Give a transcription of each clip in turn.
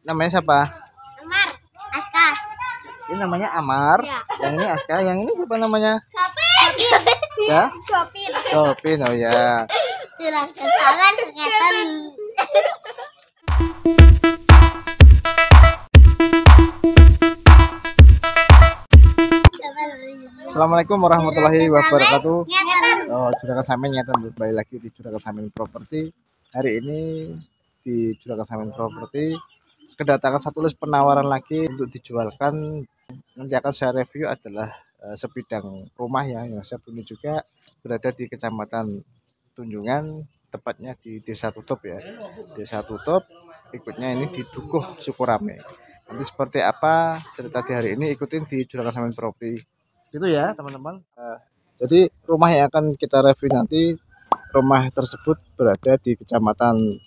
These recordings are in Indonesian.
namanya siapa? Amar, Aska. Ini namanya Amar. Ya. Yang ini Aska. Yang ini siapa namanya? Sopir. Ya? Sopir. Sopin. Oh ya. Curang kesalahan ternyata. Assalamualaikum warahmatullahi wabarakatuh. Nyata. Oh, Juragan Samin nyata kembali lagi di Juragan Samin Properti. Hari ini di Juragan Samin Properti kedatangan satu list penawaran lagi untuk dijualkan. Nanti akan saya review adalah sebidang rumah ya yang saya punya juga berada di Kecamatan Tunjungan, tepatnya di Desa Tutup ya. Desa Tutup, ikutnya ini di Dukuh Sukorame. Nanti seperti apa cerita di hari ini, ikutin di Juragan Samin Properti. Gitu ya teman-teman. Jadi rumah yang akan kita review nanti, rumah tersebut berada di Kecamatan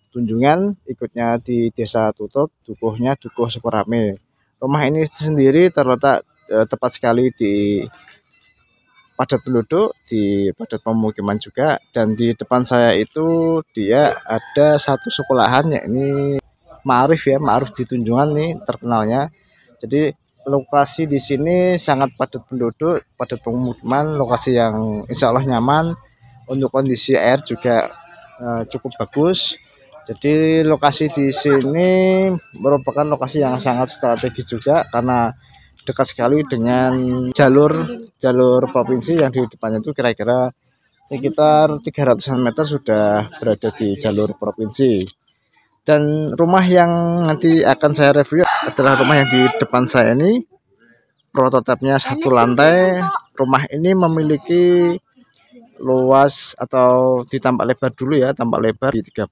Tunjungan, ikutnya di Desa Tutup, Dukuhnya Dukuh Sukorame. Rumah ini sendiri terletak tepat sekali di padat penduduk, di padat pemukiman juga, dan di depan saya itu dia ada satu sekolahan yakni Ma'arif ya, Ma'arif di Tunjungan nih terkenalnya. Jadi lokasi di sini sangat padat penduduk, padat pemukiman, lokasi yang insya Allah nyaman. Untuk kondisi air juga cukup bagus. Jadi lokasi di sini merupakan lokasi yang sangat strategis juga karena dekat sekali dengan jalur provinsi yang di depannya itu kira-kira sekitar 300 meter sudah berada di jalur provinsi. Dan rumah yang nanti akan saya review adalah rumah yang di depan saya ini. Prototipenya satu lantai. Rumah ini memiliki luas atau ditambah lebar dulu ya, tambah lebar di 13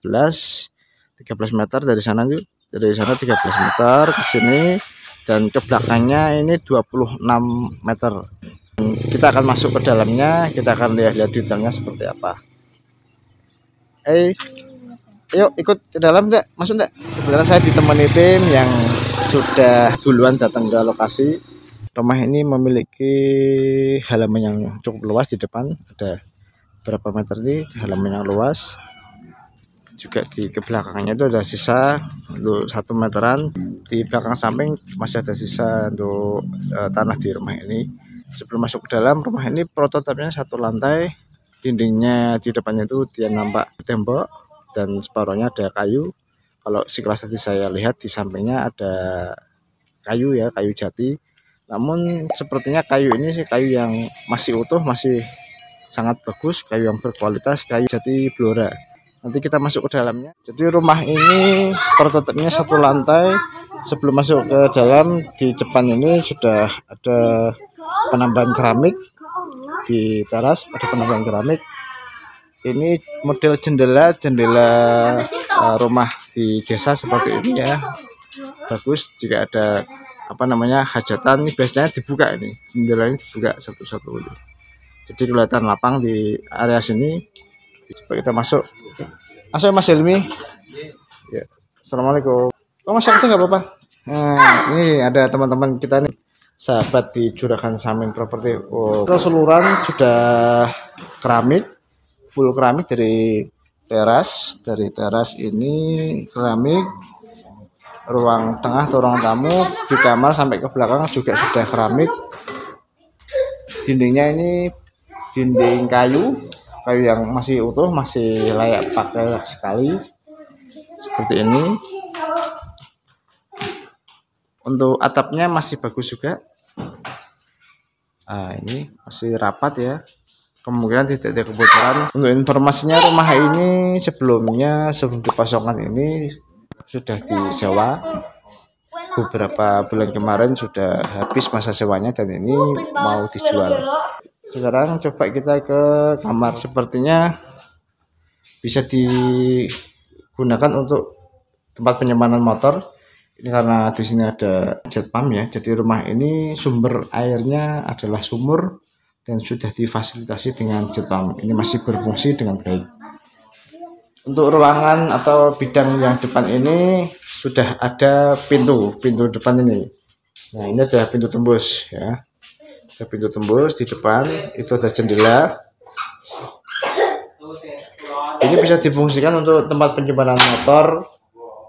meter dari sana 13 meter ke sini, dan ke belakangnya ini 26 meter. Kita akan masuk ke dalamnya, kita akan lihat detailnya seperti apa. Ayo ikut ke dalam dek, masuk dek. Kebetulan saya ditemani tim yang sudah duluan datang ke lokasi. Rumah ini memiliki halaman yang cukup luas di depan, ada berapa meter nih halaman yang luas. Juga di kebelakangnya itu ada sisa untuk 1 meteran. Di belakang samping masih ada sisa untuk tanah di rumah ini. Sebelum masuk ke dalam, rumah ini prototipnya satu lantai. Dindingnya di depannya itu dia nampak tembok dan separuhnya ada kayu. Kalau sekilas tadi saya lihat di sampingnya ada kayu ya, kayu jati. Namun sepertinya kayu ini sih kayu yang masih utuh, masih sangat bagus, kayu yang berkualitas, kayu jati Blora. Nanti kita masuk ke dalamnya. Jadi rumah ini prototipnya satu lantai. Sebelum masuk ke dalam, di depan ini sudah ada penambahan keramik. Di teras ada penambahan keramik. Ini model jendela rumah di desa seperti ini ya, bagus. Jika ada hajatan, ini biasanya dibuka, ini jendela ini dibuka satu-satu, jadi kelihatan lapang di area sini. Coba kita masuk Mas Helmi ya. Assalamualaikum. Mas Helmi nggak apa-apa. Nah, ini ada teman-teman kita nih, sahabat di Juragan Samin Properti. Keseluruhan sudah keramik, full keramik dari teras. Dari teras ini keramik, ruang tengah atau ruang tamu, di kamar sampai ke belakang juga sudah keramik. Dindingnya ini dinding kayu yang masih utuh, masih layak pakai sekali, seperti ini. Untuk atapnya masih bagus juga. Ini masih rapat ya, kemungkinan tidak ada kebocoran. Untuk informasinya, rumah ini sebelum dipasongkan ini sudah disewa. Beberapa bulan kemarin sudah habis masa sewanya dan ini mau dijual. Sekarang coba kita ke kamar. Sepertinya bisa digunakan untuk tempat penyimpanan motor. Ini karena di sini ada jet pump ya. Jadi rumah ini sumber airnya adalah sumur dan sudah difasilitasi dengan jet pump. Ini masih berfungsi dengan baik. Untuk ruangan atau bidang yang depan ini sudah ada pintu depan ini. Nah, ini ada pintu tembus ya. Ada pintu tembus di depan, itu ada jendela. Ini bisa difungsikan untuk tempat penyimpanan motor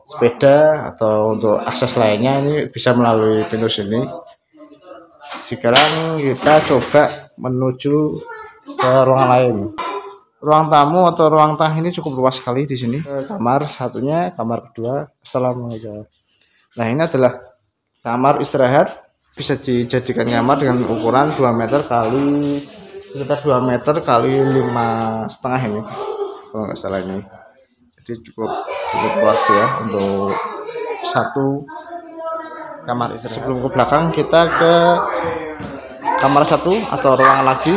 sepeda atau untuk akses lainnya ini bisa melalui pintu sini. Sekarang kita coba menuju ke ruangan lain. Ruang tamu atau ruang tengah ini cukup luas sekali di sini. Kamar satunya, kamar kedua. Assalamualaikum. Nah, ini adalah kamar istirahat, bisa dijadikan kamar dengan ukuran 2 meter kali sekitar 2 meter kali 5,5 ini kalau nggak salah ini. Jadi cukup luas ya untuk satu kamar istirahat. Sebelum ke belakang kita ke kamar satu atau ruangan lagi.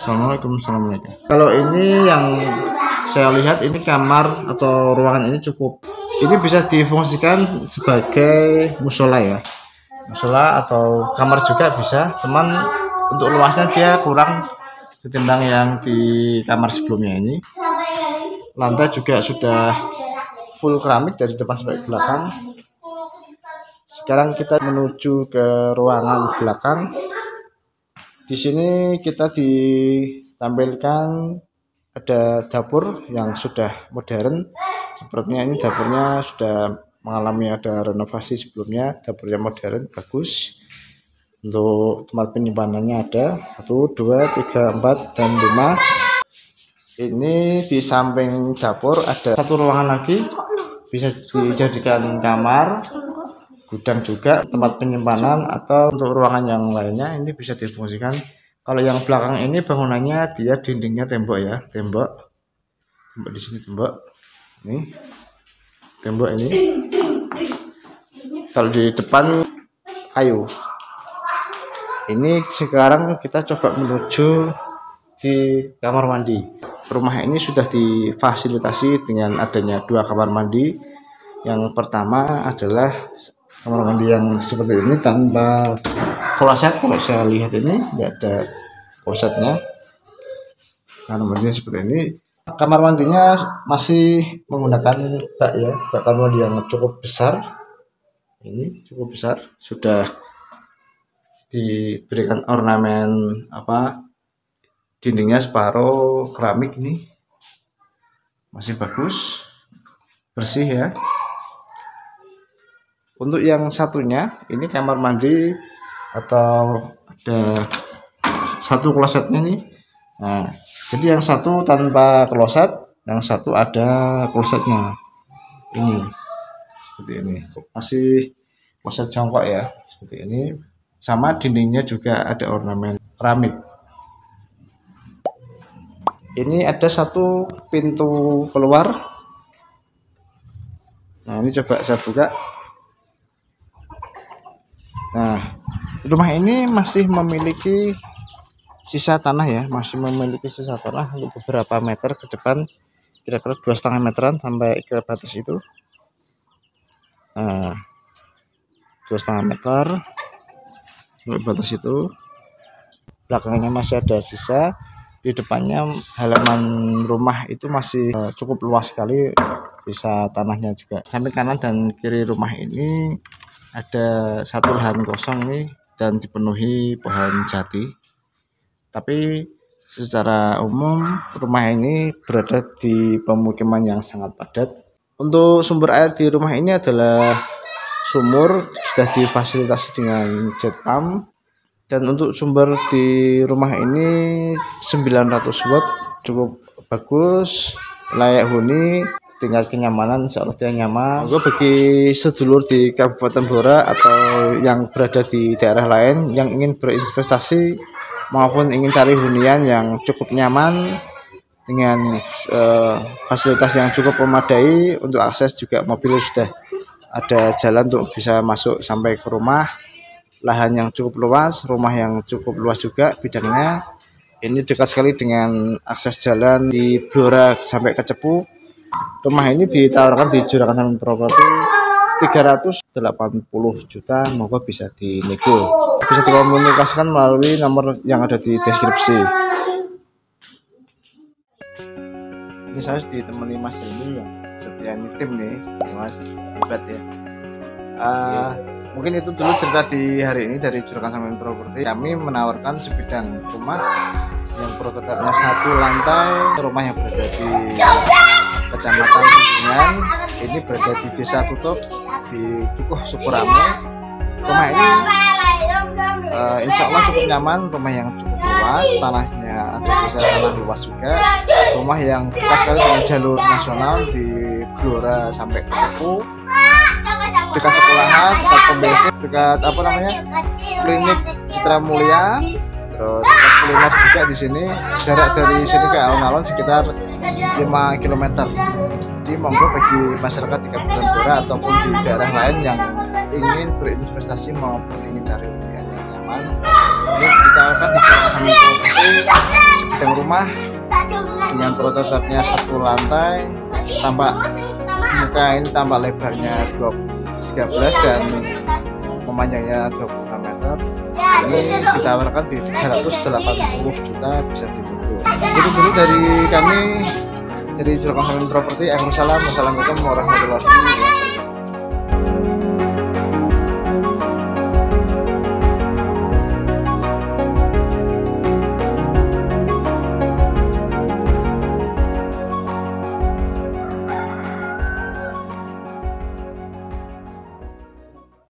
Assalamualaikum. Kalau ini yang saya lihat ini kamar atau ruangan ini ini bisa difungsikan sebagai musola ya, musola atau kamar juga bisa, teman untuk luasnya dia kurang ketimbang yang di kamar sebelumnya ini. Lantai juga sudah full keramik dari depan sampai belakang. Sekarang kita menuju ke ruangan belakang. Di sini kita ditampilkan ada dapur yang sudah modern. Sepertinya ini dapurnya sudah mengalami ada renovasi sebelumnya. Dapurnya modern, bagus. Untuk tempat penyimpanannya ada 1, 2, 3, 4, dan 5. Ini di samping dapur ada satu ruangan lagi, bisa dijadikan kamar, gudang juga, tempat penyimpanan, atau untuk ruangan yang lainnya ini bisa difungsikan. Kalau yang belakang ini bangunannya dia dindingnya tembok ya, tembok di sini, tembok ini, tembok ini. Kalau di depan kayu. Ini sekarang kita coba menuju di kamar mandi. Rumah ini sudah difasilitasi dengan adanya 2 kamar mandi. Yang pertama adalah kamar mandi yang seperti ini tanpa kloset. Kalau saya lihat ini tidak ada klosetnya. Kamar mandinya seperti ini. Kamar mandinya masih menggunakan bak ya, bak kamar mandi yang cukup besar. Ini cukup besar, sudah diberikan ornamen dindingnya separuh keramik, ini masih bagus, bersih ya. Untuk yang satunya ini kamar mandi atau ada satu klosetnya nih. Nah, jadi yang satu tanpa kloset, yang satu ada klosetnya. Ini seperti ini, masih kloset jongkok ya, seperti ini. Sama dindingnya juga ada ornamen keramik. Ini ada satu pintu keluar. Nah, ini coba saya buka. Nah, rumah ini masih memiliki sisa tanah ya, masih memiliki sisa tanah untuk beberapa meter ke depan, kira-kira 2,5 meteran sampai ke batas itu. Nah, 2,5 meter sampai batas itu. Belakangnya masih ada sisa. Di depannya halaman rumah itu masih cukup luas sekali, sisa tanahnya juga. Samping kanan dan kiri rumah ini ada satu lahan kosong nih dan dipenuhi pohon jati. Tapi secara umum rumah ini berada di pemukiman yang sangat padat. Untuk sumber air di rumah ini adalah sumur, sudah difasilitasi dengan jet pump. Dan untuk sumber di rumah ini 900 watt, cukup bagus, layak huni, tingkat kenyamanan seolah dia nyaman. Bagi sedulur di Kabupaten Blora atau yang berada di daerah lain yang ingin berinvestasi maupun ingin cari hunian yang cukup nyaman dengan fasilitas yang cukup memadai, untuk akses juga mobil sudah ada jalan untuk bisa masuk sampai ke rumah. Lahan yang cukup luas, rumah yang cukup luas juga bidangnya. Ini dekat sekali dengan akses jalan di Blora sampai ke Cepu. Rumah ini ditawarkan di Juragan Samin Property 380 juta, moga bisa dinego. Bisa dikomunikasikan melalui nomor yang ada di deskripsi. Ini saya ditemani Mas ini yang setia tim nih, Mas hebat ya. Mungkin itu dulu cerita di hari ini dari Juragan Samin Property. Kami menawarkan sebidang rumah yang prototipenya 1 lantai, rumah yang berada di Kecamatan Tudungan. Ini berada di Desa Tutup di Dukuh Sukurame. Rumah ini insya Allah cukup nyaman, rumah yang cukup luas, tanahnya ada sisa tanah luas juga, rumah yang pas sekali dengan jalur nasional di Gelora sampai ke Cepu, dekat sekolahan, dekat pom bensin, dekat apa namanya klinik Citra Mulia, terus dekat kuliner juga di sini. Jarak dari sini ke alun-alun sekitar 5 km. Jadi monggo bagi masyarakat di Kabupaten Blora ataupun di daerah lain yang ingin berinvestasi maupun ingin cari hunian yang nyaman, ini ditawarkan di kawasan sebidang rumah dengan prototipenya 1 lantai, tampak muka ini tampak lebarnya 13 dan memanjangnya 26 meter. Ini ditawarkan di 380 juta bisa dibeli. Itu dulu dari kami dari Juragan Samin Properti. Assalamualaikum warahmatullahi wabarakatuh.